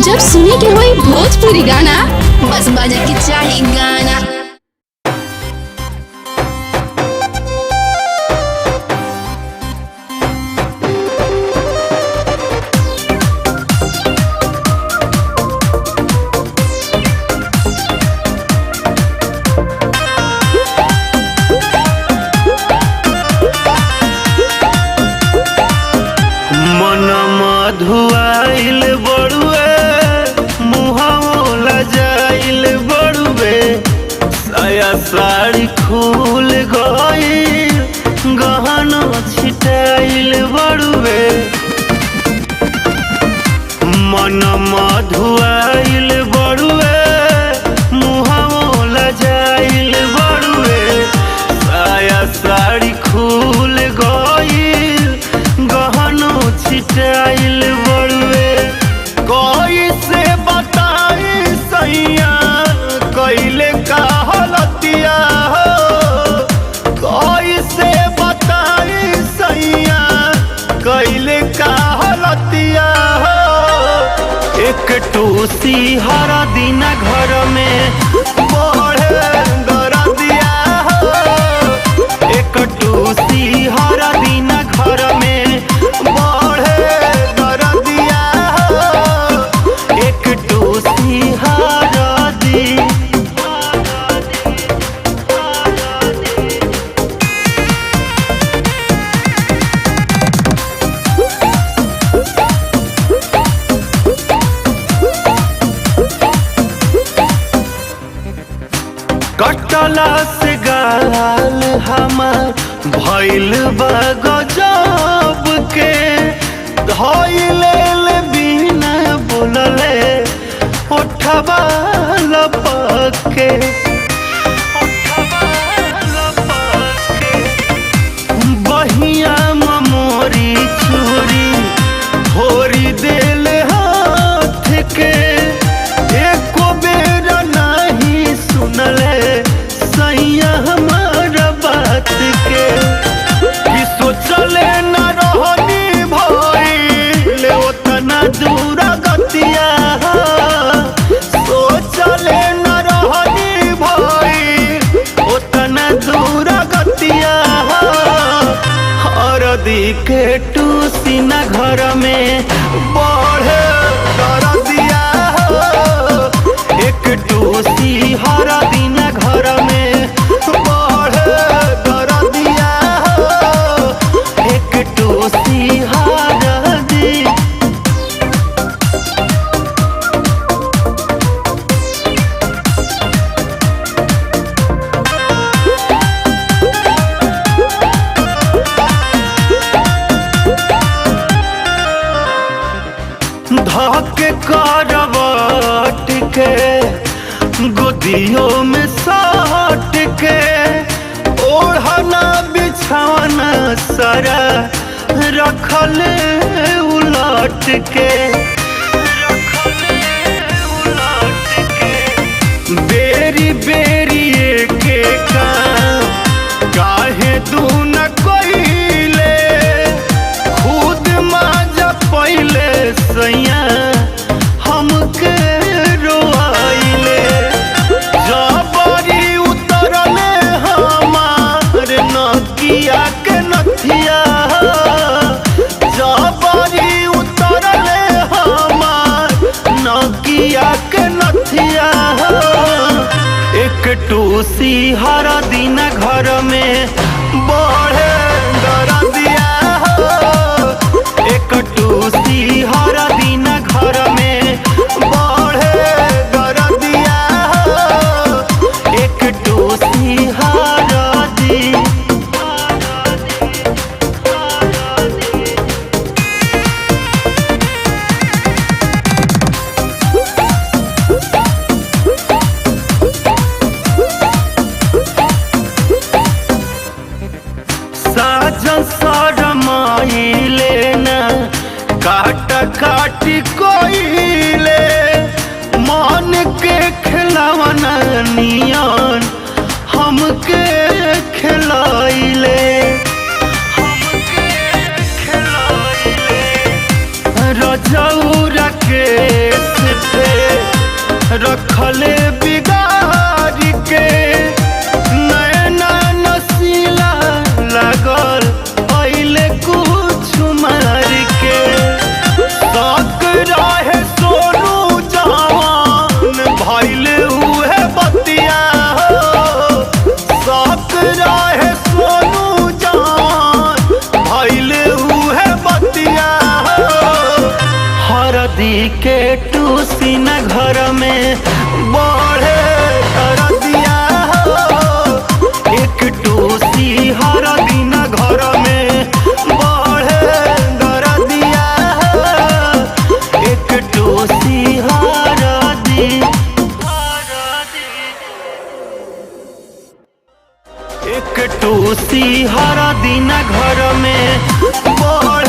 जब सुने के होई भोजपुरी गाना बस बजे के चाही गाना। धुआइल बड़ुए मुहावला जाइल बड़ुए साया साड़ी खुल गइल गहना छिटाइल बड़ुए मन मधुआइल बड़ुए मुहावला जाइल बड़ुए साया साड़ी खुल गइल गहना छिटाइल बड़ुए कैसे बताई सैया कैले का हलतिया हो कैसे बताई सैया कैले का हलतिया हो एक टूसी हर दिन घर में बढ़े दरदिया हो एक टूसी हर दिन घर में कटला से गाल हमार भइल बा गजब के धइले बिना बोलले ओठबा लपके बहिया मोरी छुरी भोरी देल हाथ के एको बेर नहीं सुनले सैया हमारा बात के कि सोचले न रहनी भइल ओतना दूर गतिया सोचले न रहनी भइल ओतना दूर गतिया हरदी के टूसी न घर में बढ़े दरदिया एक टूसी हर दिन घर में बढ़े दरदिया एक टूसी हर दिन। धके करवट के गोदियों में साट के ओढ़ना बिछाना सारा रखल उलट के बेरी बेरी के काम काहे तू न कोइले खुद माजा पहिले सैया हमके रोआइले जबरी उतरले हमार नकिया के नथिया जबरी उतरले हमार नकिया के नथिया एक टूसी हर दिन घर में बढ़े दरदिया एक टूसी हर दिन घर में बढ़े दरदिया एक टूसी हर दिन। साजन सरमाइले ना काट काटी कोइले मन के खिलावना नियन हमके खिलाइले रजौरा के रखले बिगाड़ के नैना नसीला लागल पहले कुछ मार के शक रहे सोनू जवान भइल उहे बतिया हो शक रहे सोनू जवान भइल उहे बतिया हो हरदी के टूसी न घर में बढ़े कर दिया हो एक टूसी हरदी न घर में बढ़े कर दिया हो एक टूसी हरदी एक टूसी हरदी न घर में बढ़े